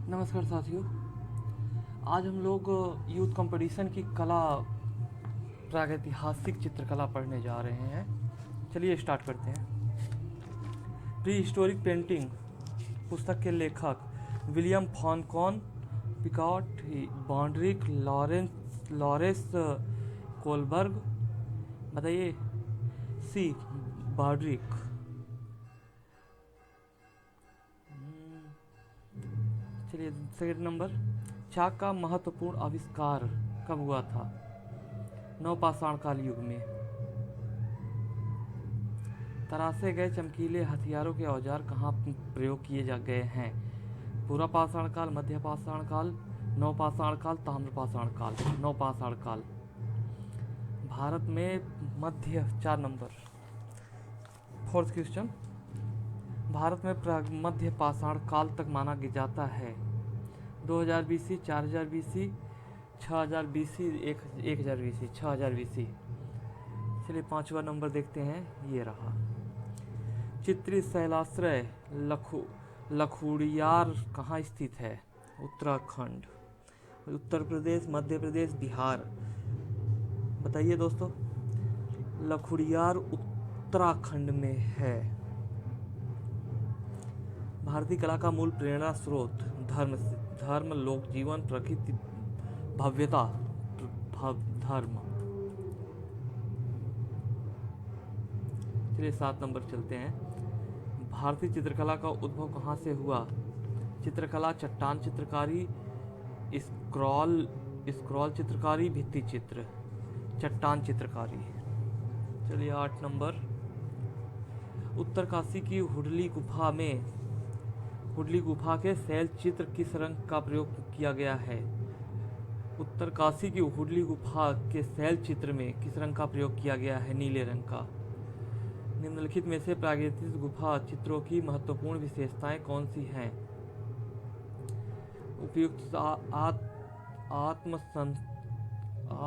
नमस्कार साथियों। आज हम लोग यूथ कंपटीशन की कला प्रागैतिहासिक चित्रकला पढ़ने जा रहे हैं। चलिए स्टार्ट करते हैं। प्री हिस्टोरिक पेंटिंग पुस्तक के लेखक विलियम फॉनकॉन, पिकॉट, बॉन्ड्रिक, लॉरेंस कोलबर्ग। बताइए। सी बॉन्ड्रिक। चलिए सेकंड नंबर। चाक का महत्वपूर्ण आविष्कार कब हुआ था? नवपाषाण काल युग में। तराशे गए चमकीले हथियारों के औजार कहाँ प्रयोग किए जा गए हैं? पुरापाषाण काल, मध्यपाषाण काल, नवपाषाण काल, ताम्रपाषाण काल। नवपाषाण काल। भारत में मध्य 4 नंबर। Fourth question. भारत में मध्य पाषाण काल तक माना जाता है 2000 BC, 4000 BC, 6000 BC, 1000 BC, 6000 BC. चलिए 5वां नंबर देखते हैं। ये रहा। चित्री शैलाश्रय लखुड़ियार कहाँ स्थित है? उत्तराखंड, उत्तर प्रदेश, मध्य प्रदेश, बिहार। बताइए दोस्तों। लखुड़ियार उत्तराखंड में है। भारतीय कला का मूल प्रेरणा स्रोत धर्म, लोक जीवन, प्रकृति, भव्यता, धर्म। चलिए 7 नंबर चलते हैं। भारतीय चित्रकला का उद्भव कहाँ से हुआ? चित्रकला, चट्टान चित्रकारी, स्क्रॉल चित्रकारी, भित्ति चित्र। चट्टान चित्रकारी। चलिए 8 नंबर। उत्तरकाशी की हुडली गुफा के शैल चित्र किस रंग का प्रयोग किया गया है? उत्तरकाशी की हुडली गुफा के शैल चित्र में किस रंग का प्रयोग किया गया है? नीले रंग का। निम्नलिखित में से प्रागैतिक गुफा चित्रों की महत्वपूर्ण विशेषताएं कौन सी हैं? उपयुक्त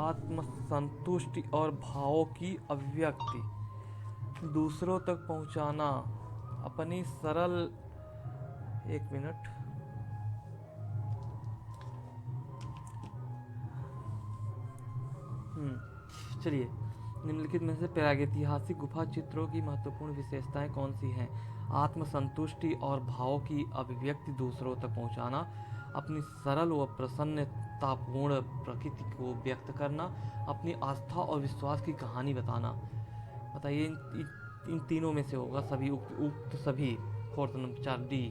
आत्मसंतुष्टि और भावों की अभिव्यक्ति, दूसरों तक पहुंचाना, अपनी सरल। एक मिनट। चलिए। निम्नलिखित में से प्रागैतिहासिक गुफा चित्रों की महत्वपूर्ण विशेषताएं कौन सी हैं? आत्मसंतुष्टि और भावों की अभिव्यक्ति, दूसरों तक पहुंचाना, अपनी सरल व प्रसन्नतापूर्ण प्रकृति को व्यक्त करना, अपनी आस्था और विश्वास की कहानी बताना। बताइए इन तीनों में से होगा सभी उक्त सभी। 4 नंबर 4 डी।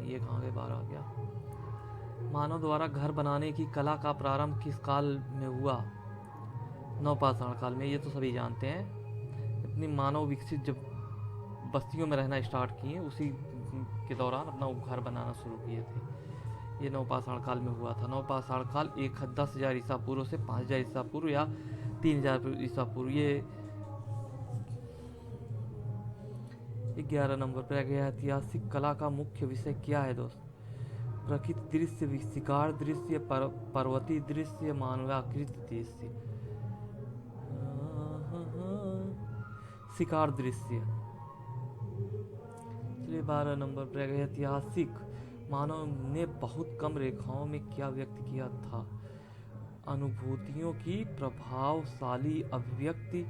ये कहाँ गए? 12 आ गया। मानव द्वारा घर बनाने की कला का प्रारंभ किस काल में हुआ? नवपाषाण काल में। ये तो सभी जानते हैं। इतनी मानव विकसित जब बस्तियों में रहना स्टार्ट किए, उसी के दौरान अपना घर बनाना शुरू किए थे। ये नवपाषाण काल में हुआ था। नवपाषाण काल 10,000 ईसा पूर्व से 5000 ईसा पूर्व या 3000 ईसा पूर्व। ये 11 नंबर। प्रागैतिहासिक कला का मुख्य विषय क्या है दोस्त? प्रकृति दृश्य, शिकार दृश्य, पर्वतीय दृश्य, मानवाकृत दृश्य। शिकार दृश्य। चलिए 12 नंबर। प्रागैतिहासिक मानव ने बहुत कम रेखाओं में क्या व्यक्त किया था? अनुभूतियों की प्रभावशाली अभिव्यक्ति,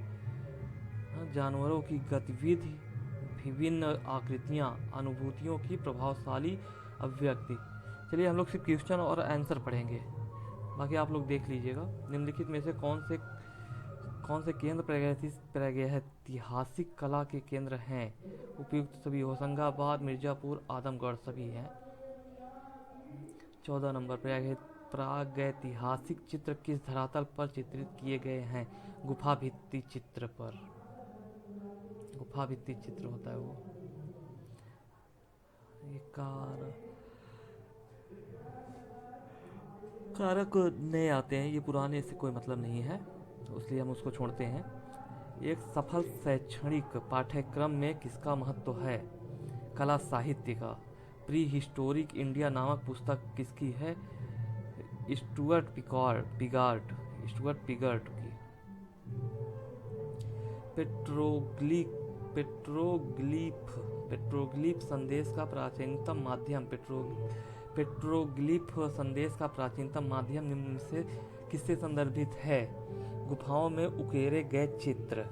जानवरों की गतिविधि, विभिन्न आकृतियां, अनुभूतियों की प्रभावशाली अभिव्यक्ति। चलिए हम लोग सिर्फ क्वेश्चन और आंसर पढ़ेंगे, बाकी आप लोग देख लीजिएगा। निम्नलिखित में से कौन से केंद्र प्रागैतिहासिक कला के केंद्र हैं? उपयुक्त सभी। होशंगाबाद, मिर्जापुर, आदमगढ़ सभी हैं। 14 नंबर। प्रागैतिहासिक चित्र किस धरातल पर चित्रित किए गए हैं? गुफा भित्ति चित्र पर। गुफा भित्ति चित्र होता है वो। कारक नए आते हैं, ये पुराने से कोई मतलब नहीं है, तो इसलिए हम उसको छोड़ते हैं। एक सफल शैक्षणिक पाठ्यक्रम में किसका महत्व है? कला साहित्य का। प्री हिस्टोरिक इंडिया नामक पुस्तक किसकी है? स्टुअर्ट पिगार्ट की। पेट्रोग्लिफ पेट्रोग्लिफ संदेश का प्राचीनतम माध्यम पेट्रोग्लिफ संदेश का प्राचीनतम माध्यम निम्न से किससे संदर्भित है? गुफाओं में उकेरे गए चित्र।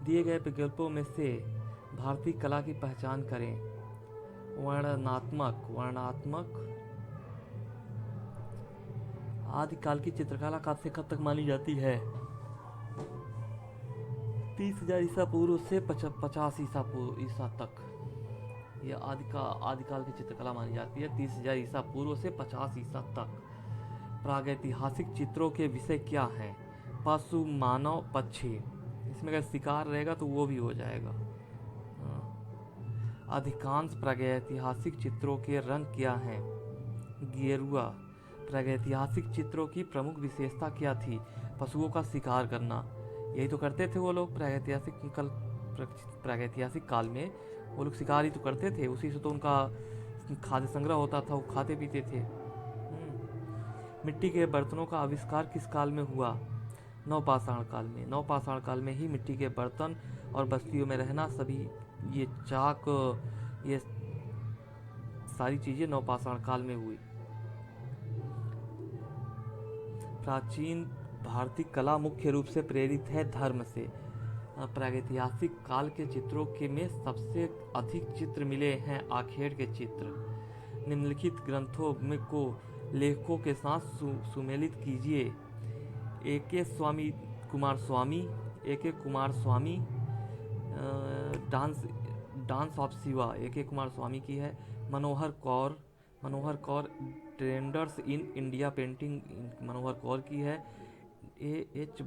दिए गए विकल्पों में से भारतीय कला की पहचान करें। वर्णनात्मक आदिकाल की चित्रकला कब से कब तक मानी जाती है? 30,000 ईसा पूर्व से 50 ईसा तक यह आदिकाल की चित्रकला मानी जाती है। 30,000 ईसा पूर्व से 50 ईसा तक। प्रागैतिहासिक चित्रों के विषय क्या हैं? पशु, मानव, पक्षी। इसमें अगर शिकार रहेगा तो वो भी हो जाएगा। अधिकांश प्रागैतिहासिक चित्रों के रंग क्या हैं? गेरुआ। प्रागैतिहासिक चित्रों की प्रमुख विशेषता क्या थी? पशुओं का शिकार करना। यही तो करते थे वो लोग प्रागैतिहासिक काल में। वो लोग शिकार ही तो करते थे, उसी से तो उनका खाद्य संग्रह होता था, वो खाते पीते थे। मिट्टी के बर्तनों का आविष्कार किस काल में हुआ? नवपाषाण काल में। नवपाषाण काल में ही मिट्टी के बर्तन और बस्तियों में रहना, सभी ये चाक, ये सारी चीजें नवपाषाण काल में हुई। प्राचीन भारतीय कला मुख्य रूप से प्रेरित है धर्म से। प्रागैतिहासिक काल के चित्रों के में सबसे अधिक चित्र मिले हैं आखेड़ के चित्र। निम्नलिखित ग्रंथों में को लेखकों के साथ सुमेलित कीजिए। A K. Kumar Swami, dance of Shiva A K. Kumar Swami की है। Manohar Kaur trends in India painting Manohar Kaur की है। ए.एच.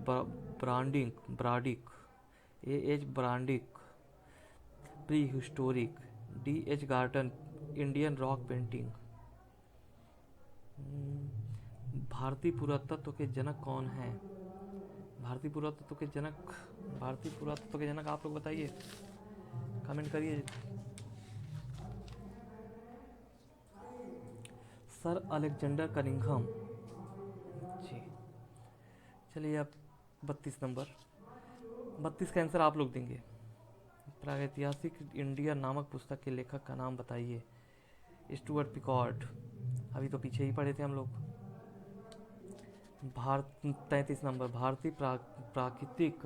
ब्रांडिक pre historic. D H. Gordon Indian rock painting. भारतीय पुरातत्व के जनक कौन हैं? भारतीय पुरातत्व के जनक आप लोग बताइए, कमेंट करिए। सर अलेक्जेंडर कनिंघम जी। चलिए अब 32 नंबर, 32 का आंसर आप लोग देंगे। प्रागैतिहासिक इंडिया नामक पुस्तक के लेखक का नाम बताइए। Stuart Picard. अभी तो पीछे ही पढ़े थे हम लोग। 33 नंबर, भारतीय प्राकृतिक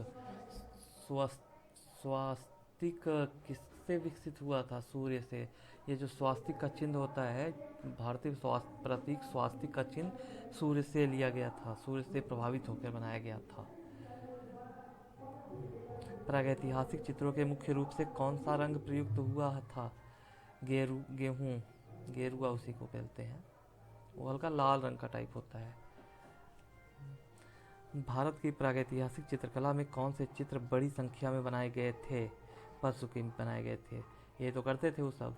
स्वास्तिक किससे विकसित हुआ था? सूर्य से। ये जो स्वास्तिक का चिन्ह होता है, भारतीय प्रतीक स्वास्तिक का चिन्ह सूर्य से लिया गया था, सूर्य से प्रभावित होकर बनाया गया था। प्रागैतिहासिक चित्रों के मुख्य रूप से कौन सा रंग प्रयुक्त हुआ था? गेरुआ उसी को कहते हैं। वो हल्का लाल रंग का टाइप होता है। भारत की प्रागैतिहासिक चित्रकला में कौन से चित्र बड़ी संख्या में बनाए गए थे? पशु के बनाए गए थे, ये तो करते थे वो सब।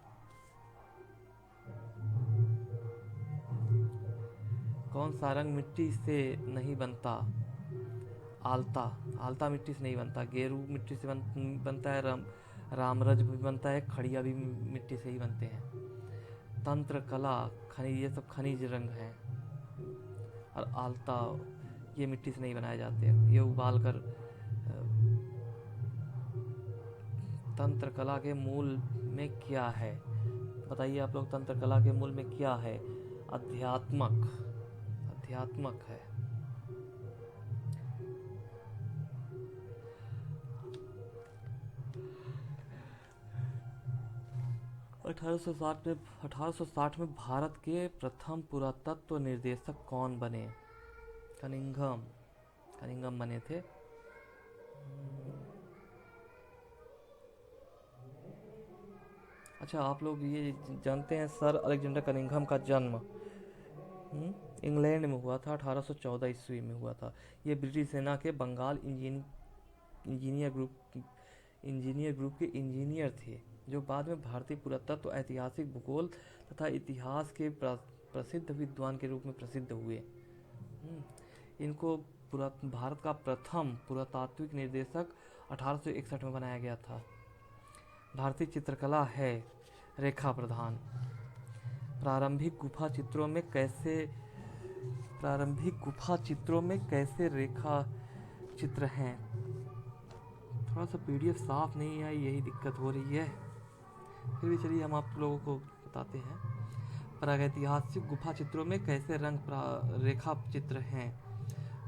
कौन सा रंग मिट्टी से नहीं बनता? आलता मिट्टी से नहीं बनता। गेरू मिट्टी से बनता है। रामरज भी बनता है। खड़िया भी मिट्टी से ही बनते हैं। तंत्र कला, खनिज, ये सब खनिज रंग हैं। और आलता ये मिट्टी से नहीं बनाए जाते, ये उबाल कर। तंत्र कला के मूल में क्या है? बताइए आप लोग, तंत्र कला के मूल में क्या है? अध्यात्मक है। 1860 में भारत के प्रथम पुरातत्व निर्देशक कौन बने? कनिंघम बने थे। अच्छा, आप लोग ये जानते हैं सर अलेक्जेंडर कनिंघम का जन्म इंग्लैंड में हुआ था। 1814 ईस्वी में हुआ था। ये ब्रिटिश सेना के बंगाल इंजीनियर ग्रुप के इंजीनियर थे, जो बाद में भारतीय पुरातत्व, ऐतिहासिक भूगोल तथा इतिहास के प्रसिद्ध विद्वान के रूप में प्रसिद्ध हुए। इनको भारत का प्रथम पुरातात्विक निर्देशक 1861 में बनाया गया था। भारतीय चित्रकला है रेखा प्रधान। प्रारंभिक गुफा चित्रों में कैसे रेखा चित्र हैं? थोड़ा सा पीडीएफ साफ नहीं है, यही दिक्कत हो रही है। फिर भी चलिए हम आप लोगों को बताते हैं। प्रागैतिहासिक गुफा चित्रों में कैसे रंग रेखा चित्र हैं?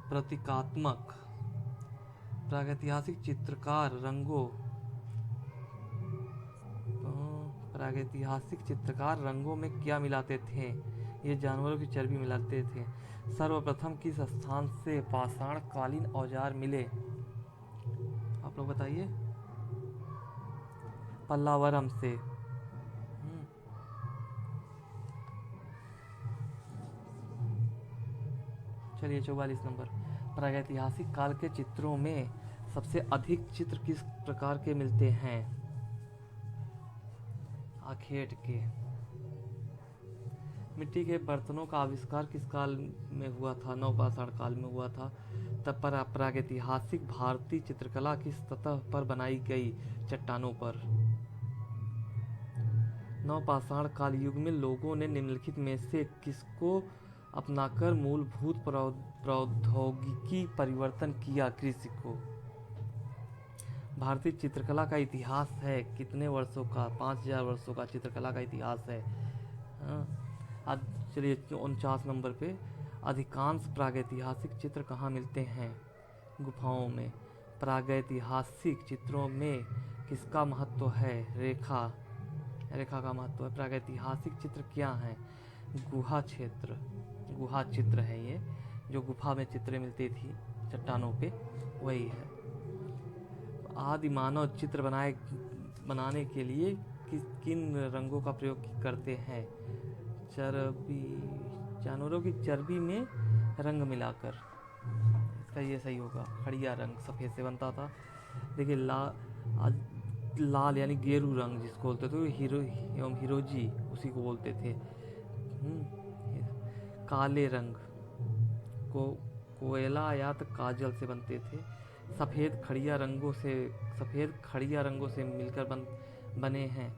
प्रतीकात्मक। प्रागैतिहासिक चित्रकार रंगों प्रागैतिहासिक चित्रकार रंगों में क्या मिलाते थे? ये जानवरों की चर्बी मिलाते थे। सर्वप्रथम किस स्थान से पाषाणकालीन औजार मिले? आप लोग बताइए। पल्लावरम से। चलिए 44 नंबर। प्रागैतिहासिक काल के चित्रों में सबसे अधिक चित्र किस प्रकार के मिलते हैं? आखेट के। मिट्टी के बर्तनों का आविष्कार किस काल में हुआ था? नवपाषाण काल में हुआ था। तब पर प्रागैतिहासिक भारतीय चित्रकला किस सतह पर बनाई गई? चट्टानों पर। नवपाषाण काल युग में लोगों ने निम्नलिखित में से किसको अपनाकर मूलभूत प्रौद्योगिकी परिवर्तन किया? कृषि को। भारतीय चित्रकला का इतिहास है कितने वर्षों का? 5000 वर्षों का चित्रकला का इतिहास है। आज चलिए 49 नंबर पे। अधिकांश प्रागैतिहासिक चित्र कहाँ मिलते हैं? गुफाओं में। प्रागैतिहासिक चित्रों में किसका महत्व है? रेखा का महत्व है। प्रागैतिहासिक चित्र क्या हैं? गुहा चित्र है ये, जो गुफा में चित्रें मिलती थी चट्टानों पे, वही है। आदि मानव चित्र बनाने के लिए किन रंगों का प्रयोग करते हैं? जानवरों की चर्बी में रंग मिलाकर। इसका ये सही होगा। खड़िया रंग सफ़ेद से बनता था। देखिए लाल यानी गेरू रंग जिसको बोलते थे, हिरोजी उसी को बोलते थे। काले रंग को कोयला या तो काजल से बनते थे। सफ़ेद खड़िया रंगों से मिलकर बने हैं।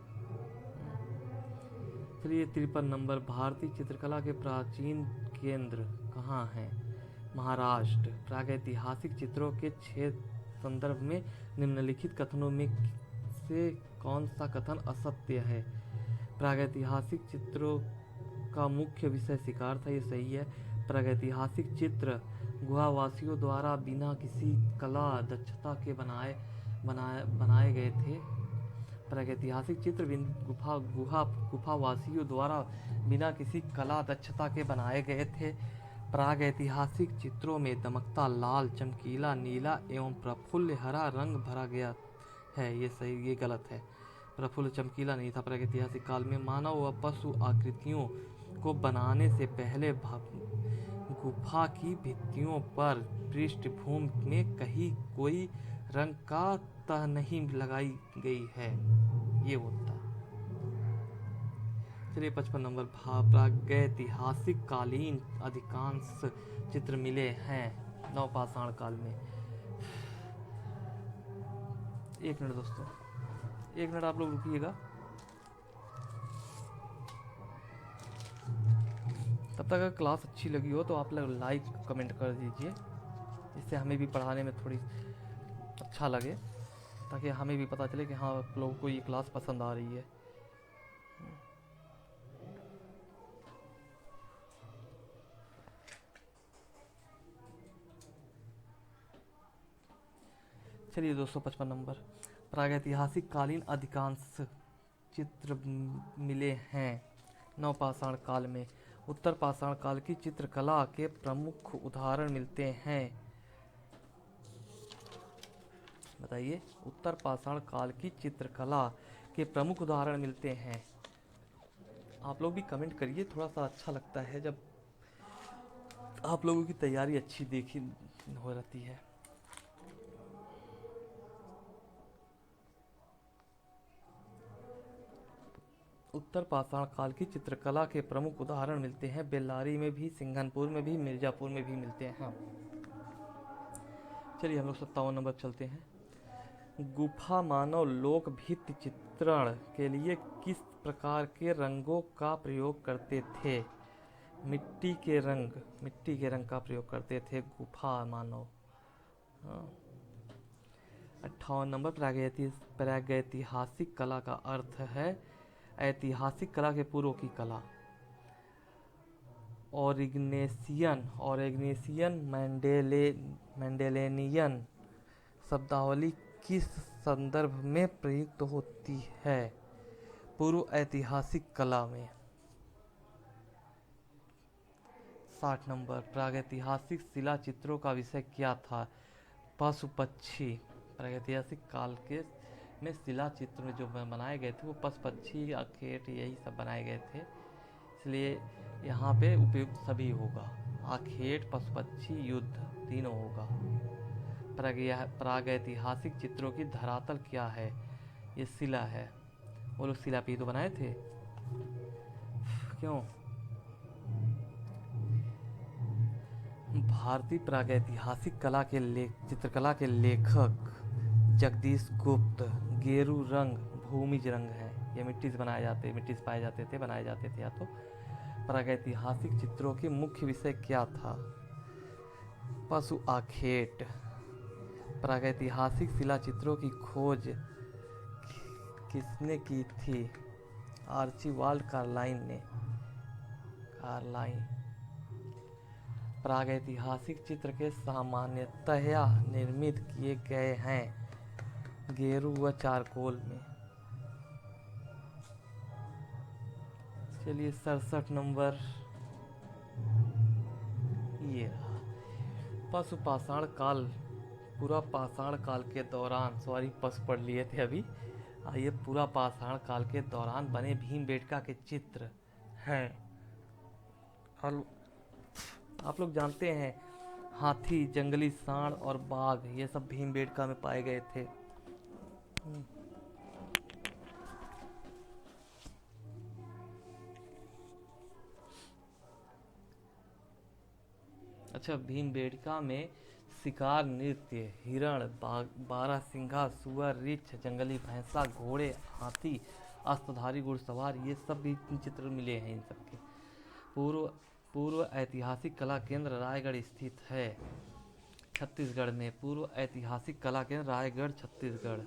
चलिए 53 नंबर। भारतीय चित्रकला के प्राचीन केंद्र कहाँ हैं? महाराष्ट्र। प्रागैतिहासिक चित्रों के क्षेत्र संदर्भ में निम्नलिखित कथनों में से कौन सा कथन असत्य है? प्रागैतिहासिक चित्रों का मुख्य विषय शिकार था, ये सही है। प्रागैतिहासिक चित्र गुहावासियों द्वारा बिना किसी कला दक्षता के बनाए गए थे। प्रागैतिहासिक चित्र गुफावासियों द्वारा बिना किसी कला दक्षता के बनाए गए थे। प्रागैतिहासिक चित्रों में दमकता लाल, चमकीला नीला एवं प्रफुल्ल हरा रंग भरा गया है, ये सही, ये गलत है। प्रफुल्ल चमकीला नहीं था। प्रागैतिहासिक काल में मानव व पशु आकृतियों को बनाने से पहले गुफा की भित्तियों पर पृष्ठभूमि में कहीं कोई रंग का तह नहीं लगाई गई है, ये होता। चलिए 55 नंबर। प्रागैतिहासिक कालीन अधिकांश चित्र मिले हैं नवपाषाण काल में। एक मिनट दोस्तों, एक मिनट आप लोग रुकिएगा। तब तक अगर क्लास अच्छी लगी हो तो आप लोग लाइक कमेंट कर दीजिए, इससे हमें भी पढ़ाने में थोड़ी अच्छा लगे, ताकि हमें भी पता चले कि हाँ आप लोगों को ये क्लास पसंद आ रही है। चलिए 255 नंबर। प्रागैतिहासिक कालीन अधिकांश चित्र मिले हैं नवपाषाण काल में। उत्तर पाषाण काल की चित्रकला के प्रमुख उदाहरण मिलते हैं। बताइए, उत्तर पाषाण काल की चित्रकला के प्रमुख उदाहरण मिलते हैं। आप लोग भी कमेंट करिए, थोड़ा सा अच्छा लगता है जब आप लोगों की तैयारी अच्छी देखी हो रहती है। उत्तर पाषाण काल की चित्रकला के प्रमुख उदाहरण मिलते हैं। बेल्लारी में भी, सिंघनपुर में भी, मिर्जापुर में भी मिलते हैं। चलिए हम लोग 57 नंबर चलते हैं। गुफा मानव लोक भित्ति चित्रण के लिए किस प्रकार के रंगों का प्रयोग करते थे? मिट्टी के रंग का प्रयोग करते थे गुफा मानव। 58 नंबर, प्रागैतिहासिक कला का अर्थ है ऐतिहासिक कला के पूर्व की कला। ओरिग्नेशियन मेंडेलेनियन शब्दावली किस संदर्भ में प्रयुक्त होती है? पूर्व ऐतिहासिक कला में। 60 नंबर, प्रागैतिहासिक शिला चित्रों का विषय क्या था? पशु पक्षी। प्रागैतिहासिक काल के में शिला चित्र जो बनाए गए थे वो पशु पक्षी आखेट यही सब बनाए गए थे, इसलिए यहाँ पे उपयुक्त सभी होगा। आखेट, पशु पक्षी, युद्ध तीनों होगा। प्रागैतिहासिक चित्रों की धरातल क्या है? ये शिला है। वो लोग शिला पे ही तो बनाए थे। क्यों? भारतीय प्रागैतिहासिक कला के चित्रकला के लेखक जगदीश गुप्त। गेरू रंग भूमिज रंग है, ये मिट्टी से बनाए जाते, मिट्टी से पाए जाते थे, बनाए जाते थे। या तो प्रागैतिहासिक चित्रों की मुख्य विषय क्या था? पशु आखेट। प्रागैतिहासिक शिला चित्रों की खोज किसने की थी? आर्चिबाल्ड कार्लाइन ने। प्रागैतिहासिक चित्र के सामान्यतया निर्मित किए गए हैं गेरू व चारकोल में। चलिए 67 नंबर, ये रहा। पशु पाषाण काल, पूरा पाषाण काल के दौरान, सॉरी पशु पढ़ लिए थे अभी। आइए, पूरा पाषाण काल के दौरान बने भीमबेटका के चित्र हैं। और आप लोग जानते हैं हाथी, जंगली सांड और बाघ, ये सब भीमबेटका में पाए गए थे। अच्छा, भीमबेटका में शिकार नृत्य, हिरण, बारहसिंघा, सुअर, रीछ, जंगली भैंसा, घोड़े, हाथी, अस्त्रधारी घुड़सवार, ये सब भी चित्र मिले हैं इन सबके। पूर्व ऐतिहासिक कला केंद्र रायगढ़ स्थित है छत्तीसगढ़ में। पूर्व ऐतिहासिक कला केंद्र रायगढ़, छत्तीसगढ़।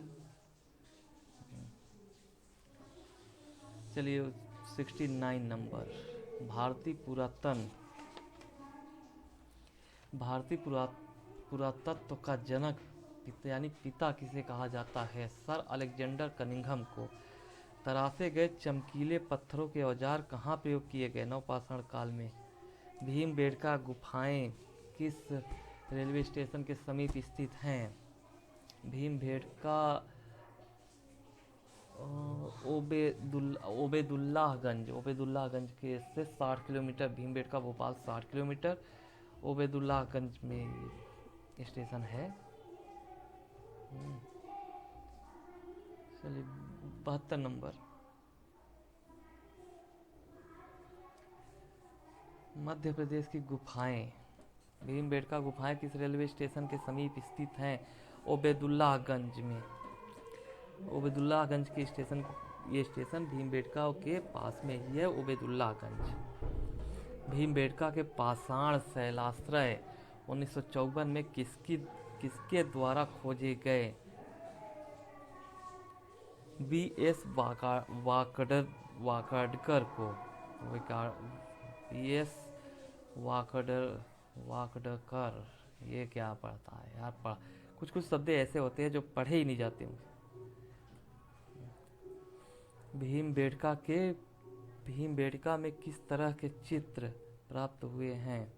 चलिए 69 नंबर, भारतीय पुरातत्व का जनक यानी पिता किसे कहा जाता है? सर अलेक्जेंडर कनिंघम को। तरासे गए चमकीले पत्थरों के औजार कहाँ प्रयोग किए गए नवपाषाण काल में? भीमबेटका गुफाएं किस रेलवे स्टेशन के समीप स्थित हैं? भीमबेटका ओबेदुल्लाहगंज के से 60 किलोमीटर, भीमबेटका भोपाल 60 किलोमीटर, ओबेदुल्लाहगंज में स्टेशन है। चलिए 72 नंबर, मध्य प्रदेश की गुफाएं। भीमबेटका गुफाएं किस रेलवे स्टेशन के समीप स्थित हैं? ओबेदुल्लाहगंज में। ओबेदुल्लाहगंज के स्टेशन, ये स्टेशन भीमबेटका के पास में ही है, ओबेदुल्लाहगंज। भीमबेटका के पाषाण शैलाश्रय 1954 में किसके द्वारा खोजे गए? B.S. वाकड़कर को। B.S. वाकड़कर, ये क्या पढ़ता है यार? कुछ शब्द ऐसे होते हैं जो पढ़े ही नहीं जाते मुझे। भीमबेटका में किस तरह के चित्र प्राप्त हुए हैं?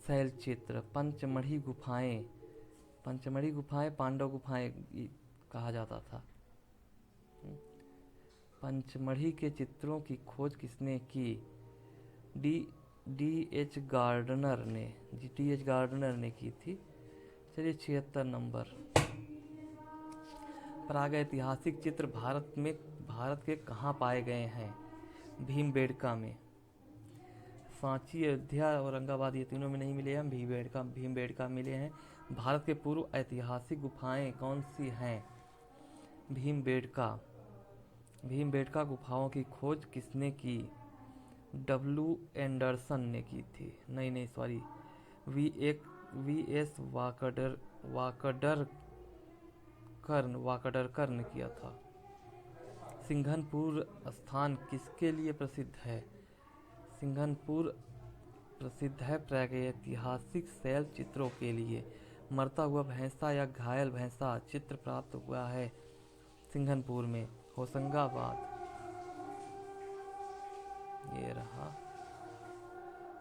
शैल चित्र। पंचमढ़ी गुफाएं पांडव गुफाएं कहा जाता था। पंचमढ़ी के चित्रों की खोज किसने की? डी.एच. गार्डनर ने की थी। चलिए 76 नंबर, प्रागैतिहासिक चित्र भारत के कहाँ पाए गए हैं? भीमबेटका में। सांची, अयोध्या, औरंगाबाद, ये तीनों में नहीं मिले हैं, भीमबेटका मिले हैं। भारत के पूर्व ऐतिहासिक गुफाएं कौन सी हैं? भीमबेटका गुफाओं की खोज किसने की? W. एंडरसन ने की थी। नहीं सॉरी, V.S. वाकड़कर वाकडरकर ने किया था। सिंघनपुर स्थान किसके लिए प्रसिद्ध है? सिंघनपुर प्रसिद्ध है प्रागैतिहासिक शैल चित्रों के लिए। मरता हुआ भैंसा या घायल भैंसा चित्र प्राप्त हुआ है सिंघनपुर में। होशंगाबाद, ये रहा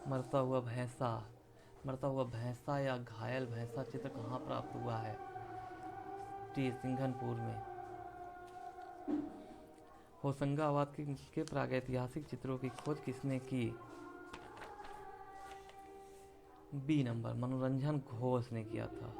मरता हुआ भैंसा या घायल भैंसा चित्र कहाँ प्राप्त हुआ है? टी सिंघनपुर में। होशंगाबाद के प्रागैतिहासिक चित्रों की खोज किसने की? बी नंबर, मनोरंजन घोष ने किया था।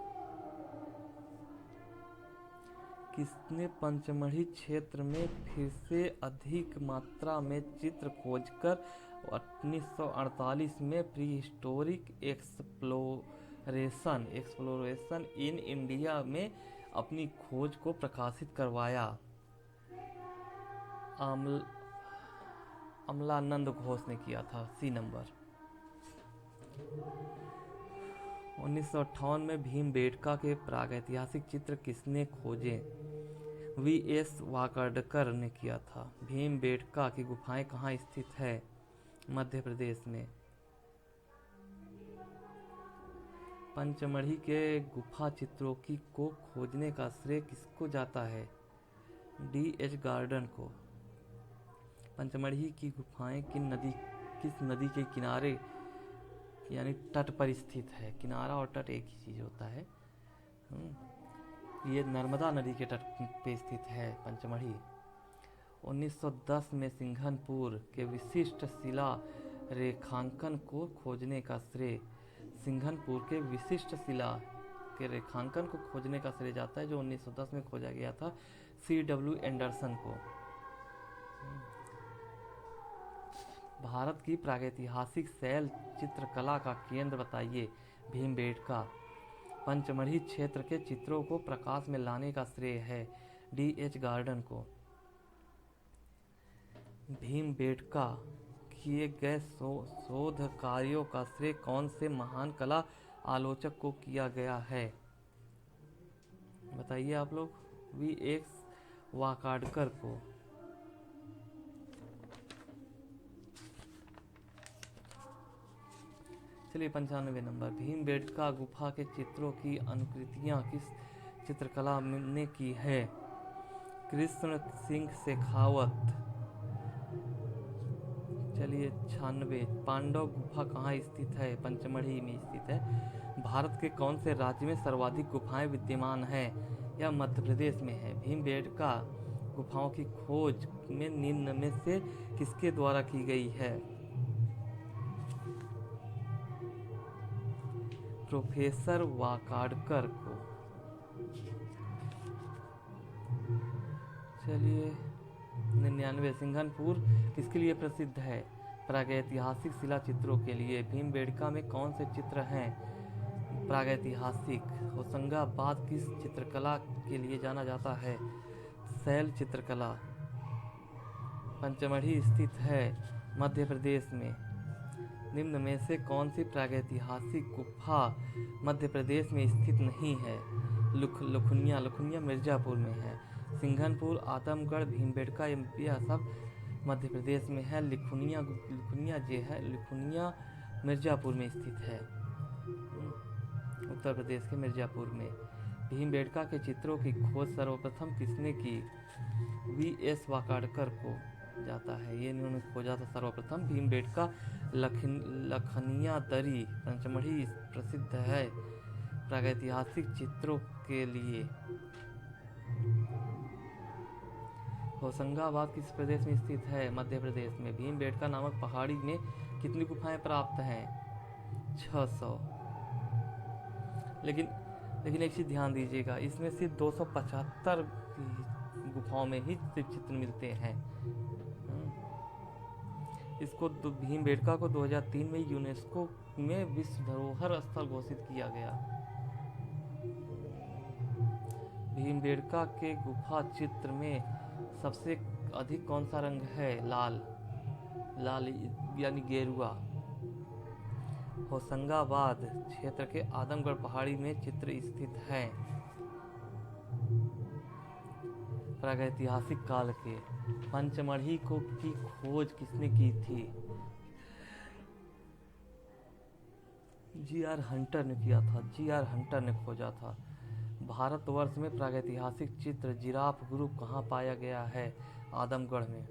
किसने पंचमढ़ी क्षेत्र में फिर से अधिक मात्रा में चित्र खोजकर 1948 में pre historic exploration in India में अपनी खोज को प्रकाशित करवाया? अमलानंद घोष ने किया था। सी नंबर। 1958 में भीमबेटका के प्रागैतिहासिक चित्र किसने खोजे? वी.एस. वाकडकर ने किया था। भीमबेटका की गुफाएं कहाँ स्थित है? मध्य प्रदेश में। पंचमढ़ी के गुफा चित्रों को खोजने का श्रेय किसको जाता है? डी.एच. गार्डन को। पंचमढ़ी की गुफाएं किस नदी के किनारे यानी तट पर स्थित है? किनारा और तट एक ही चीज होता है। ये नर्मदा नदी के तट पे स्थित है पंचमढ़ी। 1910 में सिंघनपुर के विशिष्ट शिला रेखांकन को खोजने का श्रेय सिंघनपुर के विशिष्ट शिला के रेखांकन को खोजने का श्रेय जाता है, जो 1910 में खोजा गया था C.W. एंडरसन को। भारत की प्रागैतिहासिक शैल चित्रकला का केंद्र बताइए। भीमबेटका। पंचमढ़ी क्षेत्र के चित्रों को प्रकाश में लाने का श्रेय है डी.एच. गार्डन को। भीमबेटका किए गए शोध कार्यों का श्रेय कौन से महान कला आलोचक को किया गया है? बताइए आप लोग। वी.एस. वाकाडकर को। चलिए 95 नंबर। भीमबेटका गुफा के चित्रों की अनुकृतियां किस चित्रकला ने की है? कृष्ण सिंह शेखावत। चलिए 96। पांडव गुफा कहाँ स्थित है? पंचमढ़ी में स्थित है। भारत के कौन से राज्य में सर्वाधिक गुफाएं विद्यमान हैं? यह मध्य प्रदेश में है। भीमबेटका गुफाओं की खोज में निम्न में से किसके द्वारा की गई है? प्रोफेसर वाकाडकर को। चलिए 99। सिंघनपुर किसके लिए प्रसिद्ध है? प्रागैतिहासिक शिला चित्रों के लिए। भीमबेटका में कौन से चित्र हैं प्रागैतिहासिक? होशंगाबाद किस चित्रकला के लिए जाना जाता है? शैल चित्रकला। पंचमढ़ी स्थित है मध्य प्रदेश में। निम्न में से कौन सी प्रागैतिहासिक गुफा मध्य प्रदेश में स्थित नहीं है? लखुनिया मिर्जापुर में है। सिंघनपुर, आदमगढ़, भीमबेटका यह सब मध्य प्रदेश में है। लखुनिया मिर्जापुर में स्थित है, उत्तर प्रदेश के मिर्जापुर में। भीमबेटका के चित्रों की खोज सर्वप्रथम किसने की? वी.एस. वाकाडकर को जाता है। ये इन्होंने खोजा था सर्वप्रथम। भीमबेटका लखनिया दरी पंचमढ़ी प्रसिद्ध है प्रागैतिहासिक चित्रों के लिए। होशंगाबाद किस प्रदेश में स्थित है? मध्य प्रदेश में। भीमबेटका नामक पहाड़ी में कितनी गुफाएं प्राप्त हैं? 600। लेकिन एक चीज ध्यान दीजिएगा, इसमें सिर्फ 275 गुफाओं में ही चित्र मिलते हैं। इसको भीमबेटका को 2003 में यूनेस्को में विश्व धरोहर स्थल घोषित किया गया। भीमबेटका के गुफा चित्र में सबसे अधिक कौन सा रंग है? लाल यानी गेरुआ। होशंगाबाद क्षेत्र के आदमगढ़ पहाड़ी में चित्र स्थित है। प्रागैतिहासिक काल के। पंचमढ़ी को की खोज किसने की थी? जी.आर. हंटर ने किया था। जी.आर. हंटर ने खोजा था। भारतवर्ष में प्रागैतिहासिक चित्र जिराफ ग्रुप कहाँ पाया गया है? आदमगढ़ में।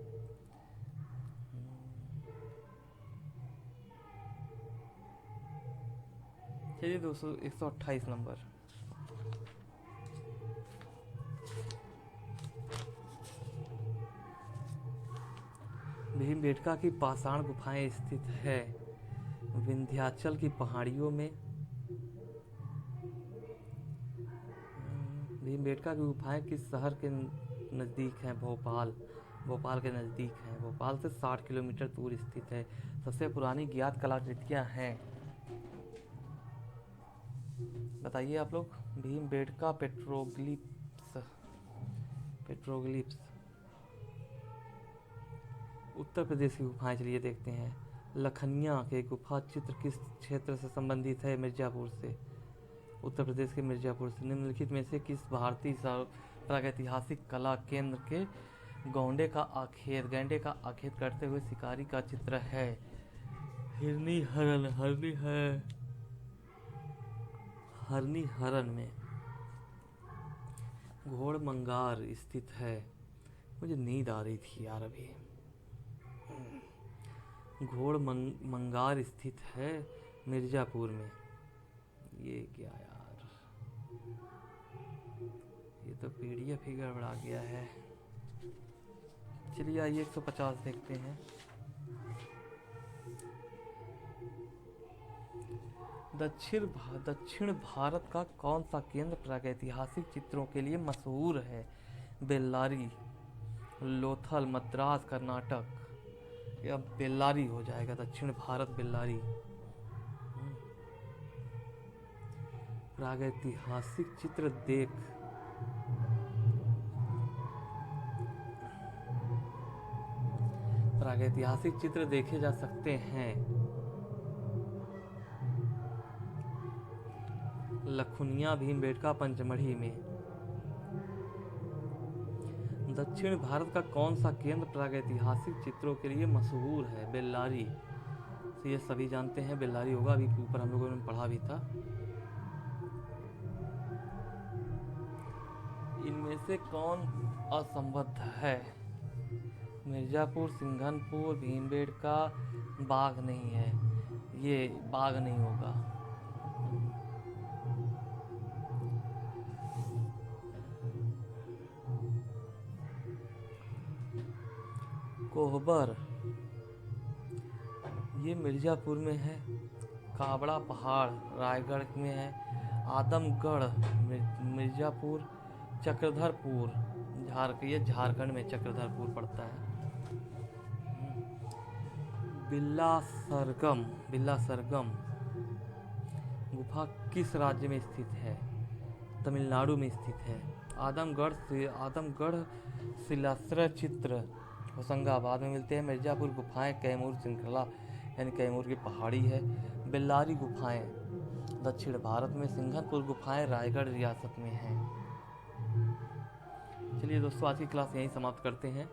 चलिए दोस्तों 128 नंबर। भीमबेटका की पाषाण गुफाएं स्थित है विंध्याचल की पहाड़ियों में। भीमबेटका की गुफाएं किस शहर के नज़दीक हैं? भोपाल। भोपाल के नज़दीक हैं। भोपाल से 60 किलोमीटर दूर स्थित है। सबसे पुरानी ज्ञात कलाकृतियां हैं, बताइए आप लोग। भीमबेटका पेट्रोग्लिफ्स। पेट्रोग्लिफ्स उत्तर प्रदेश की गुफाएं, चलिए देखते हैं। लखनिया के गुफा चित्र किस क्षेत्र से संबंधित है? मिर्जापुर से। उत्तर प्रदेश के मिर्जापुर से। निम्नलिखित में से किस भारतीय प्रागैतिहासिक कला केंद्र के गैंडे का आखेट करते हुए शिकारी का चित्र है? हिरनी हरन में। घोड़मंगार स्थित है। मुझे नींद आ रही थी यार अभी। घोड़मंगार स्थित है मिर्जापुर में। ये क्या यार, ये तो पीडीएफ ही गड़बड़ा गया है। चलिए आइए 150 देखते हैं। दक्षिण भारत का कौन सा केंद्र प्रागैतिहासिक चित्रों के लिए मशहूर है? बेल्लारी, लोथल, मद्रास, कर्नाटक। या बेल्लारी हो जाएगा। दक्षिण भारत बेल्लारी। प्रागैतिहासिक चित्र प्रागैतिहासिक चित्र देखे जा सकते हैं लखुनिया, भीमबेटका, पंचमढ़ी में। दक्षिण भारत का कौन सा केंद्र प्रागैतिहासिक चित्रों के लिए मशहूर है? बेल्लारी। तो ये सभी जानते हैं बेल्लारी होगा। अभी ऊपर हम लोगों ने पढ़ा भी था। इनमें से कौन असंबद्ध है? मिर्जापुर, सिंघनपुर, भीमबेटका। बाघ नहीं है, ये बाघ नहीं होगा। कोहबर, ये मिर्जापुर में है। काबड़ा पहाड़ रायगढ़ में है। आदमगढ़ मिर्जापुर। चक्रधरपुर ये झारखंड में चक्रधरपुर पड़ता है। बिल्ला सरगम गुफा किस राज्य में स्थित है? तमिलनाडु में स्थित है। आदमगढ़ शिलाश्रय चित्र होशंगाबाद में मिलते हैं। मिर्जापुर गुफाएं कैमूर श्रृंखला यानी कैमूर की पहाड़ी है। बेल्लारी गुफाएं दक्षिण भारत में। सिंघनपुर गुफाएं रायगढ़ रियासत में हैं। चलिए दोस्तों आज की क्लास यहीं समाप्त करते हैं।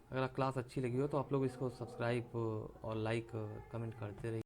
अगर क्लास अच्छी लगी हो तो आप लोग इसको सब्सक्राइब और लाइक कमेंट करते रहिए।